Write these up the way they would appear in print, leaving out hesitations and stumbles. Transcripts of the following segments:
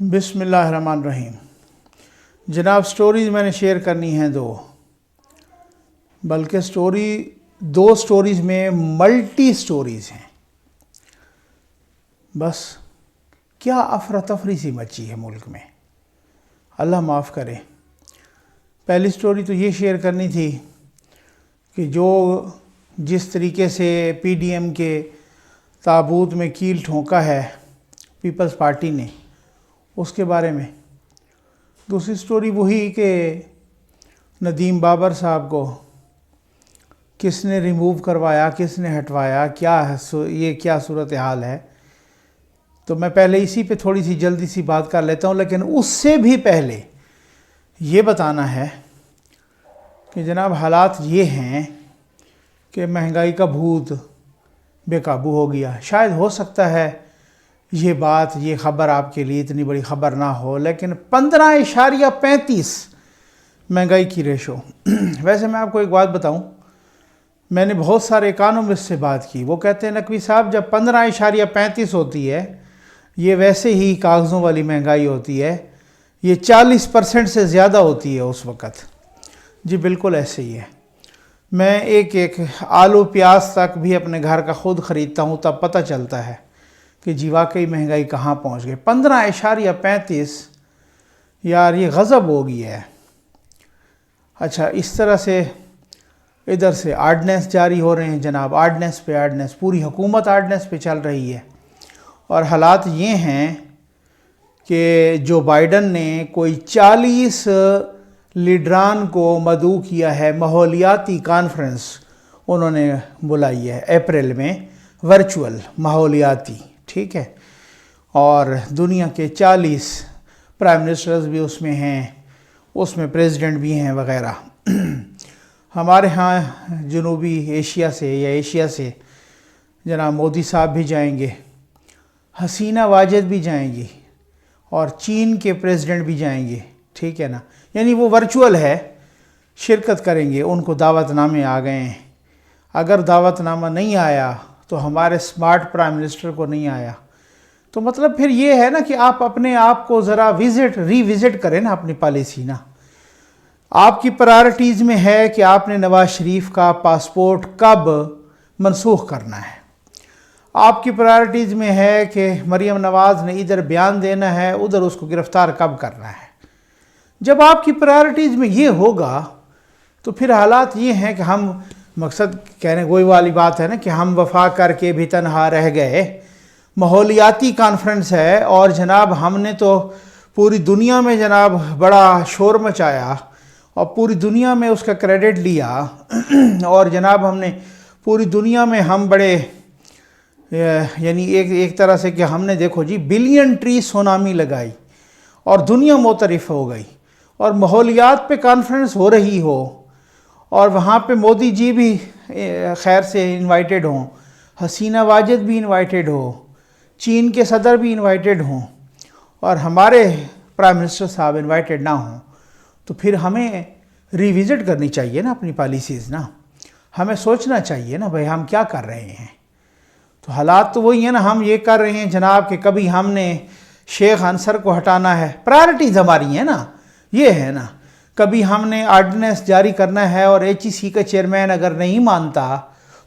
بسم اللہ الرحمن الرحیم۔ جناب سٹوریز میں نے شیئر کرنی ہیں بلکہ دو سٹوریز میں ملٹی سٹوریز ہیں۔ بس کیا افراتفری سی مچی ہے ملک میں، اللہ معاف کرے۔ پہلی سٹوری تو یہ شیئر کرنی تھی کہ جس طریقے سے پی ڈی ایم کے تابوت میں کیل ٹھونکا ہے پیپلز پارٹی نے، اس کے بارے میں۔ دوسری سٹوری وہی کہ ندیم بابر صاحب کو کس نے ریموو کروایا، کس نے ہٹوایا، یہ کیا صورتحال ہے۔ تو میں پہلے اسی پہ تھوڑی سی جلدی سی بات کر لیتا ہوں، لیکن اس سے بھی پہلے یہ بتانا ہے کہ جناب حالات یہ ہیں کہ مہنگائی کا بھوت بے قابو ہو گیا۔ شاید ہو سکتا ہے یہ خبر آپ کے لیے اتنی بڑی خبر نہ ہو، لیکن 15.35 مہنگائی کی ریشو۔ ویسے میں آپ کو ایک بات بتاؤں، میں نے بہت سارے اکانومسٹ سے بات کی، وہ کہتے ہیں نقوی صاحب جب 15.35 ہوتی ہے یہ ویسے ہی کاغذوں والی مہنگائی ہوتی ہے، یہ 40% سے زیادہ ہوتی ہے اس وقت۔ جی بالکل ایسے ہی ہے۔ میں ایک آلو پیاز تک بھی اپنے گھر کا خود خریدتا ہوں، تب پتہ چلتا ہے کہ جی واقعی مہنگائی کہاں پہنچ گئی۔ 15.35 یار یہ غضب ہو گئی ہے۔ اچھا، اس طرح سے ادھر سے آرڈننس جاری ہو رہے ہیں جناب، آرڈننس پہ آرڈننس، پوری حکومت آرڈننس پہ چل رہی ہے۔ اور حالات یہ ہیں کہ جو بائیڈن نے کوئی 40 لیڈران کو مدعو کیا ہے، ماحولیاتی کانفرنس انہوں نے بلائی ہے اپریل میں، ورچوئل ماحولیاتی، ٹھیک ہے، اور دنیا کے 40 پرائم منسٹرز بھی اس میں ہیں، اس میں پریزیڈنٹ بھی ہیں وغیرہ۔ ہمارے ہاں جنوبی ایشیا سے جناب مودی صاحب بھی جائیں گے، حسینہ واجد بھی جائیں گی، اور چین کے پریزیڈنٹ بھی جائیں گے، ٹھیک ہے نا۔ یعنی وہ ورچوئل ہے، شرکت کریں گے، ان کو دعوت نامے آ گئے ہیں۔ اگر دعوت نامہ نہیں آیا تو ہمارے سمارٹ پرائم منسٹر کو نہیں آیا، تو مطلب پھر یہ ہے نا کہ آپ اپنے آپ کو ذرا ری وزٹ کریں نا اپنی پالیسی نا۔ آپ کی پرائرٹیز میں ہے کہ آپ نے نواز شریف کا پاسپورٹ کب منسوخ کرنا ہے، آپ کی پرائرٹیز میں ہے کہ مریم نواز نے ادھر بیان دینا ہے، ادھر اس کو گرفتار کب کرنا ہے۔ جب آپ کی پرائرٹیز میں یہ ہوگا تو پھر حالات یہ ہیں کہ ہم مقصد کہنے وہی والی بات ہے نا کہ ہم وفا کر کے بھی تنہا رہ گئے۔ ماحولیاتی کانفرنس ہے اور جناب ہم نے تو پوری دنیا میں جناب بڑا شور مچایا اور پوری دنیا میں اس کا کریڈٹ لیا، اور جناب ہم نے پوری دنیا میں ہم بڑے یعنی ایک طرح سے کہ ہم نے دیکھو جی بلین ٹری سونامی لگائی اور دنیا معترف ہو گئی، اور ماحولیات پہ کانفرنس ہو رہی ہو اور وہاں پہ مودی جی بھی خیر سے انوائٹڈ ہوں، حسینہ واجد بھی انوائٹڈ ہو، چین کے صدر بھی انوائٹڈ ہوں، اور ہمارے پرائم منسٹر صاحب انوائٹڈ نہ ہوں، تو پھر ہمیں ری وزٹ کرنی چاہیے نا اپنی پالیسیز نا۔ ہمیں سوچنا چاہیے نا بھائی ہم کیا کر رہے ہیں۔ تو حالات تو وہی ہیں نا، ہم یہ کر رہے ہیں جناب کہ کبھی ہم نے شیخ انصر کو ہٹانا ہے، پرائرٹیز ہماری ہیں نا، یہ ہے نا۔ کبھی ہم نے آرڈیننس جاری کرنا ہے اور ایچ ای سی کا چیئرمین اگر نہیں مانتا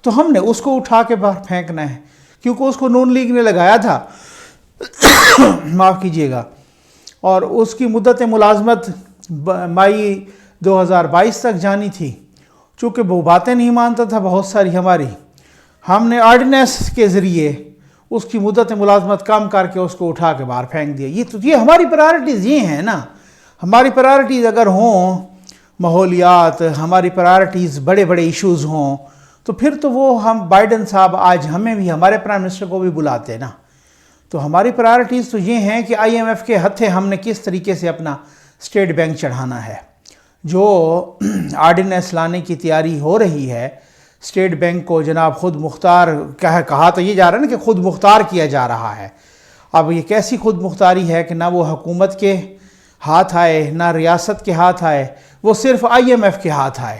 تو ہم نے اس کو اٹھا کے باہر پھینکنا ہے، کیونکہ اس کو نون لیگ نے لگایا تھا معاف کیجیے گا، اور اس کی مدت ملازمت مئی 2022 تک جانی تھی۔ چونکہ وہ باتیں نہیں مانتا تھا بہت ساری ہماری، ہم نے آرڈیننس کے ذریعے اس کی مدت ملازمت کم کر کے اس کو اٹھا کے باہر پھینک دیا۔ یہ ہماری پرائرٹیز یہ ہیں نا۔ ہماری پرائرٹیز اگر ہوں ماحولیات، ہماری پرائرٹیز بڑے بڑے ایشوز ہوں، تو پھر تو وہ ہم بائیڈن صاحب آج ہمیں بھی، ہمارے پرائم منسٹر کو بھی بلاتے نا۔ تو ہماری پرائرٹیز تو یہ ہیں کہ آئی ایم ایف کے ہتھے ہم نے کس طریقے سے اپنا اسٹیٹ بینک چڑھانا ہے۔ جو آرڈیننس لانے کی تیاری ہو رہی ہے اسٹیٹ بینک کو جناب خود مختار کہا تو یہ جا رہا ہے نا کہ خود مختار کیا جا رہا ہے۔ اب یہ کیسی خود مختاری ہے کہ نہ وہ حکومت کے ہاتھ آئے نہ ریاست کے ہاتھ آئے، وہ صرف آئی ایم ایف کے ہاتھ آئے،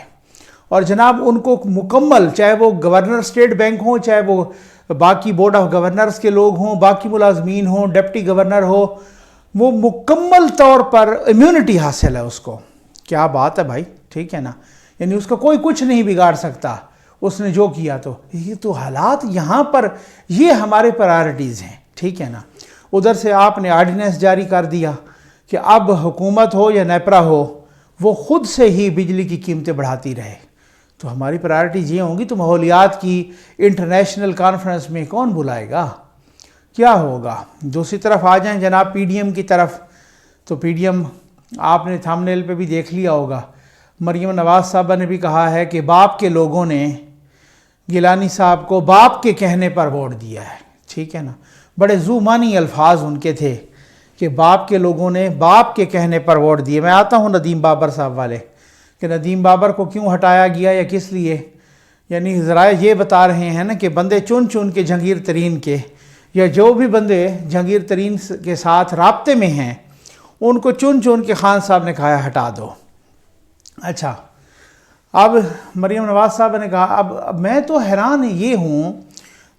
اور جناب ان کو مکمل، چاہے وہ گورنر اسٹیٹ بینک ہوں، چاہے وہ باقی بورڈ آف گورنرز کے لوگ ہوں، باقی ملازمین ہوں، ڈپٹی گورنر ہو، وہ مکمل طور پر امیونٹی حاصل ہے اس کو. کیا بات ہے بھائی, ٹھیک ہے نا, یعنی اس کا کوئی کچھ نہیں بگاڑ سکتا اس نے جو کیا. تو یہ تو حالات یہاں پر, یہ ہمارے پرائرٹیز ہیں, ٹھیک ہے نا. ادھر سے آپ نے آرڈیننس جاری کر دیا کہ اب حکومت ہو یا نیپرا ہو وہ خود سے ہی بجلی کی قیمتیں بڑھاتی رہے. تو ہماری پرائرٹیز یہ ہوں گی. تو ماحولیات کی انٹرنیشنل کانفرنس میں کون بلائے گا, کیا ہوگا؟ دوسری طرف آ جائیں جناب پی ڈی ایم کی طرف. تو پی ڈی ایم آپ نے تھم نیل پہ بھی دیکھ لیا ہوگا, مریم نواز صاحبہ نے بھی کہا ہے کہ باپ کے لوگوں نے گیلانی صاحب کو باپ کے کہنے پر ووٹ دیا ہے, ٹھیک ہے نا. بڑے زومانی الفاظ ان کے تھے کہ باپ کے لوگوں نے باپ کے کہنے پر ووٹ دیے. میں آتا ہوں ندیم بابر صاحب والے, کہ ندیم بابر کو کیوں ہٹایا گیا یا کس لیے. یعنی ذرائع یہ بتا رہے ہیں نا کہ بندے چن چن کے جہانگیر ترین کے, یا جو بھی بندے جہانگیر ترین کے ساتھ رابطے میں ہیں ان کو چن چن کے خان صاحب نے کہا ہٹا دو. اچھا, اب مریم نواز صاحب نے کہا, اب میں تو حیران یہ ہوں,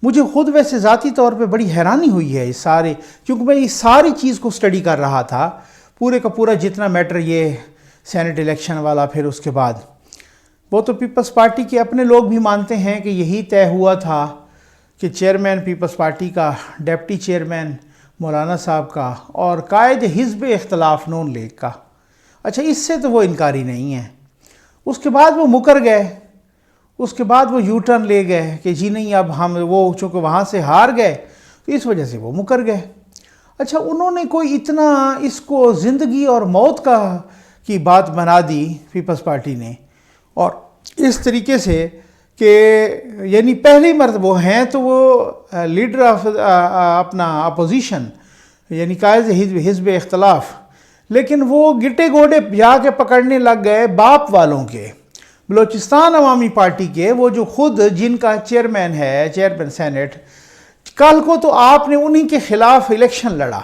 مجھے خود ویسے ذاتی طور پہ بڑی حیرانی ہوئی ہے اس سارے, کیونکہ میں اس ساری چیز کو سٹڈی کر رہا تھا, پورے کا پورا جتنا میٹر یہ سینٹ الیکشن والا, پھر اس کے بعد وہ تو پیپلز پارٹی کے اپنے لوگ بھی مانتے ہیں کہ یہی طے ہوا تھا کہ چیئرمین پیپلز پارٹی کا, ڈیپٹی چیئرمین مولانا صاحب کا, اور قائد حزب اختلاف نون لیگ کا. اچھا, اس سے تو وہ انکاری نہیں ہے. اس کے بعد وہ مکر گئے, اس کے بعد وہ یو ٹرن لے گئے کہ جی نہیں اب ہم, وہ چونکہ وہاں سے ہار گئے تو اس وجہ سے وہ مکر گئے. اچھا, انہوں نے کوئی اتنا اس کو زندگی اور موت کی بات بنا دی پیپلز پارٹی نے, اور اس طریقے سے کہ یعنی پہلی مرتبہ وہ ہیں تو وہ لیڈر آف اپنا اپوزیشن یعنی قائد حزب اختلاف, لیکن وہ گٹے گوڑے جا کے پکڑنے لگ گئے باپ والوں کے, بلوچستان عوامی پارٹی کے, وہ جو خود جن کا چیئرمین ہے, چیئرمین سینٹ. کل کو تو آپ نے انہی کے خلاف الیکشن لڑا,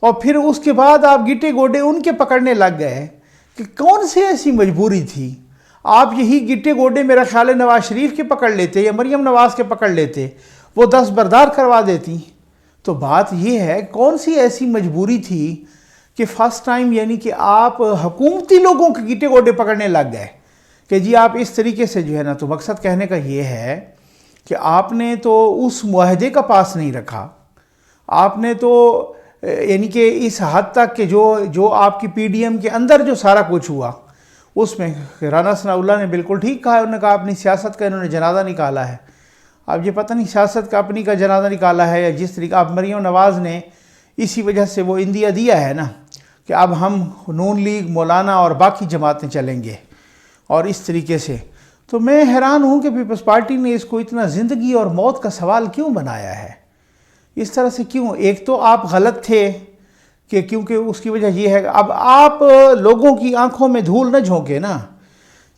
اور پھر اس کے بعد آپ گٹے گوڑے ان کے پکڑنے لگ گئے کہ کون سی ایسی مجبوری تھی. آپ یہی گٹے گوڑے میرا خیال ہے نواز شریف کے پکڑ لیتے یا مریم نواز کے پکڑ لیتے, وہ دستبردار کروا دیتی. تو بات یہ ہے کون سی ایسی مجبوری تھی کہ فرسٹ ٹائم یعنی کہ آپ حکومتی لوگوں کے گٹے گوڑے پکڑنے لگ گئے کہ جی آپ اس طریقے سے جو ہے نا. تو مقصد کہنے کا یہ ہے کہ آپ نے تو اس معاہدے کا پاس نہیں رکھا, آپ نے تو یعنی کہ اس حد تک کہ جو آپ کی پی ڈی ایم کے اندر جو سارا کچھ ہوا اس میں رانا ثناء اللہ نے بالکل ٹھیک کہا. انہوں نے کہا اپنی سیاست کا انہوں نے جنازہ نکالا ہے. اب یہ پتہ نہیں سیاست کا اپنی کا جنازہ نکالا ہے یا جس طریقہ اب مریم نواز نے اسی وجہ سے وہ اندیا دیا ہے نا کہ اب ہم نون لیگ, مولانا اور باقی جماعتیں چلیں گے, اور اس طریقے سے. تو میں حیران ہوں کہ پیپلز پارٹی نے اس کو اتنا زندگی اور موت کا سوال کیوں بنایا ہے, اس طرح سے کیوں. ایک تو آپ غلط تھے کہ کیونکہ اس کی وجہ یہ ہے اب آپ لوگوں کی آنکھوں میں دھول نہ جھونکے نا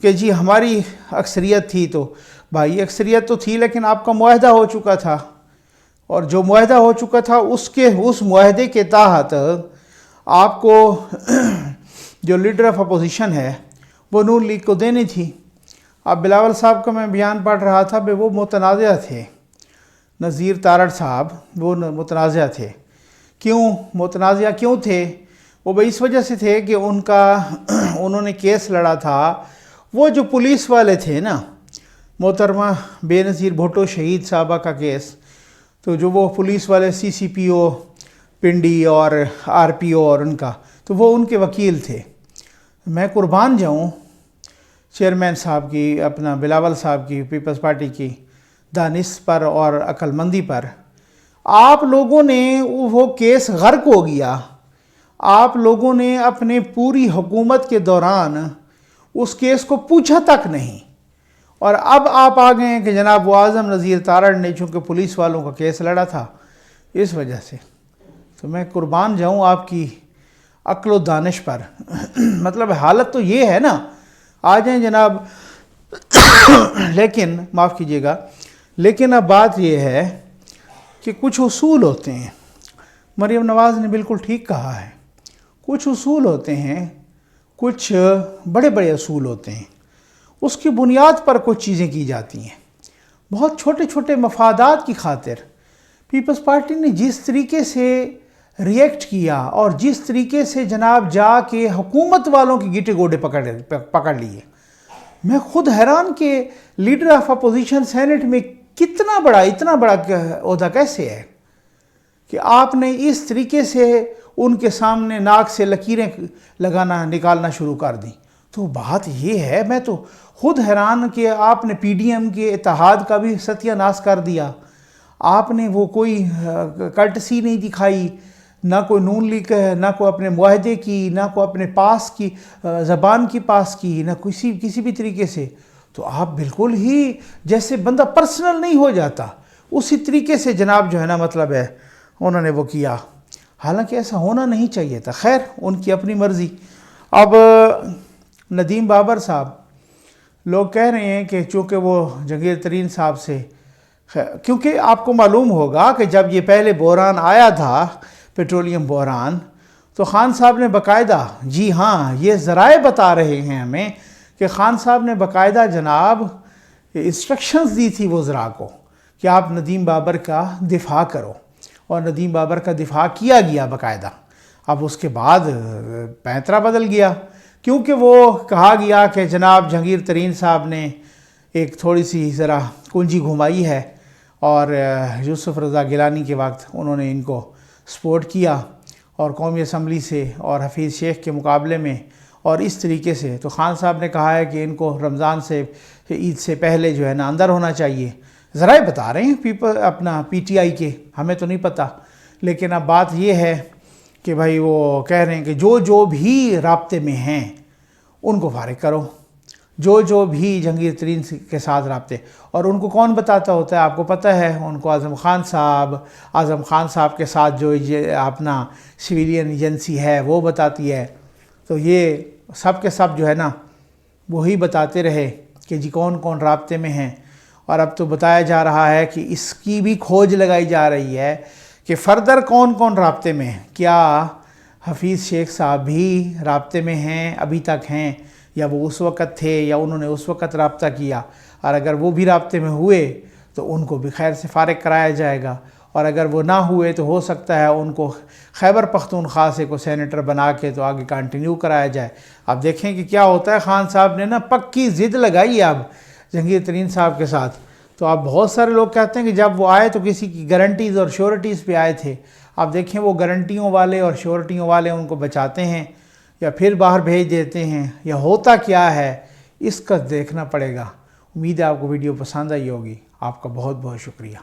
کہ جی ہماری اکثریت تھی. تو بھائی اکثریت تو تھی لیکن آپ کا معاہدہ ہو چکا تھا, اور جو معاہدہ ہو چکا تھا اس معاہدے کے تحت آپ کو جو لیڈر آف اپوزیشن ہے وہ نون لیگ کو دینی تھی. اب بلاول صاحب کا میں بیان پڑھ رہا تھا, وہ متنازع تھے, نذیر تارڑ صاحب وہ متنازع تھے. کیوں متنازع کیوں تھے؟ وہ اس وجہ سے تھے کہ انہوں نے کیس لڑا تھا, وہ جو پولیس والے تھے نا, محترمہ بے نظیر بھٹو شہید صاحبہ کا کیس. تو جو وہ پولیس والے سی سی پی او پنڈی اور آر پی او اور ان کا, تو وہ ان کے وکیل تھے. میں قربان جاؤں چیئرمین صاحب کی, اپنا بلاول صاحب کی, پیپلز پارٹی کی دانست پر اور عقل مندی پر. آپ لوگوں نے وہ کیس غرق ہو گیا, آپ لوگوں نے اپنے پوری حکومت کے دوران اس کیس کو پوچھا تک نہیں, اور اب آپ آ گئے ہیں کہ جناب وہ اعظم نذیر تارڑ نے چونکہ پولیس والوں کا کیس لڑا تھا اس وجہ سے. تو میں قربان جاؤں آپ کی عقل و دانش پر. مطلب حالت تو یہ ہے نا, آ جائیں جناب. لیکن معاف کیجیے گا, لیکن اب بات یہ ہے کہ کچھ اصول ہوتے ہیں. مریم نواز نے بالکل ٹھیک کہا ہے, کچھ اصول ہوتے ہیں, کچھ بڑے بڑے اصول ہوتے ہیں, اس کی بنیاد پر کچھ چیزیں کی جاتی ہیں. بہت چھوٹے چھوٹے مفادات کی خاطر پیپلز پارٹی نے جس طریقے سے ریئیکٹ کیا اور جس طریقے سے جناب جا کے حکومت والوں کی گیٹے گوڑے پکڑ لیے، میں خود حیران کہ لیڈر آف اپوزیشن سینٹ میں اتنا بڑا عہدہ کیسے ہے کہ آپ نے اس طریقے سے ان کے سامنے ناک سے لکیریں نکالنا شروع کر دیں۔ تو بات یہ ہے، میں تو خود حیران کہ آپ نے پی ڈی ایم کے اتحاد کا بھی ستیہ ناش کر دیا، آپ نے وہ کوئی کرٹسی نہیں دکھائی، نہ کوئی نون لیگ نہ کوئی اپنے معاہدے کی، نہ کوئی اپنے پاس کی زبان کی پاس کی، نہ کسی بھی طریقے سے۔ تو آپ بالکل ہی جیسے بندہ پرسنل نہیں ہو جاتا، اسی طریقے سے جناب جو ہے نا مطلب ہے انہوں نے وہ کیا، حالانکہ ایسا ہونا نہیں چاہیے تھا۔ خیر ان کی اپنی مرضی۔ اب ندیم بابر صاحب، لوگ کہہ رہے ہیں کہ چونکہ وہ جہانگیر ترین صاحب سے، کیونکہ آپ کو معلوم ہوگا کہ جب یہ پہلے بحران آیا تھا، پیٹرولیم بحران، تو خان صاحب نے باقاعدہ، جی ہاں یہ ذرائع بتا رہے ہیں ہمیں کہ خان صاحب نے باقاعدہ جناب انسٹرکشنز دی تھی وزراء کو کہ آپ ندیم بابر کا دفاع کرو، اور ندیم بابر کا دفاع کیا گیا باقاعدہ۔ اب اس کے بعد پینترا بدل گیا، کیونکہ وہ کہا گیا کہ جناب جہانگیر ترین صاحب نے ایک تھوڑی سی ذرا کنجی گھمائی ہے، اور یوسف رضا گیلانی کے وقت انہوں نے ان کو سپورٹ کیا، اور قومی اسمبلی سے اور حفیظ شیخ کے مقابلے میں، اور اس طریقے سے تو خان صاحب نے کہا ہے کہ ان کو رمضان سے عید سے پہلے جو ہے نا اندر ہونا چاہیے۔ ذرائع بتا رہے ہیں اپنا پی ٹی آئی کے، ہمیں تو نہیں پتہ، لیکن اب بات یہ ہے کہ بھائی وہ کہہ رہے ہیں کہ جو بھی رابطے میں ہیں ان کو فارغ کرو، جو بھی جہانگیر ترین کے ساتھ رابطے، اور ان کو کون بتاتا ہوتا ہے آپ کو پتہ ہے، ان کو اعظم خان صاحب کے ساتھ جو اپنا سویلین ایجنسی ہے وہ بتاتی ہے۔ تو یہ سب کے سب جو ہے نا وہی بتاتے رہے کہ جی کون کون رابطے میں ہیں، اور اب تو بتایا جا رہا ہے کہ اس کی بھی کھوج لگائی جا رہی ہے کہ فردر کون کون رابطے میں ہیں، کیا حفیظ شیخ صاحب بھی رابطے میں ہیں، ابھی تک ہیں، یا وہ اس وقت تھے یا انہوں نے اس وقت رابطہ کیا، اور اگر وہ بھی رابطے میں ہوئے تو ان کو بھی خیر سے فارغ کرایا جائے گا، اور اگر وہ نہ ہوئے تو ہو سکتا ہے ان کو خیبر پختونخوا سے کو سینیٹر بنا کے تو آگے کنٹینیو کرایا جائے۔ اب دیکھیں کہ کیا ہوتا ہے۔ خان صاحب نے نا پکی ضد لگائی ہے اب جہانگیر ترین صاحب کے ساتھ۔ تو اب بہت سارے لوگ کہتے ہیں کہ جب وہ آئے تو کسی کی گارنٹیز اور شیورٹیز پہ آئے تھے، اب دیکھیں وہ گارنٹیوں والے اور شیورٹیوں والے ان کو بچاتے ہیں یا پھر باہر بھیج دیتے ہیں، یا ہوتا کیا ہے اس کا دیکھنا پڑے گا۔ امید ہے آپ کو ویڈیو پسند آئی ہوگی۔ آپ کا بہت بہت شکریہ۔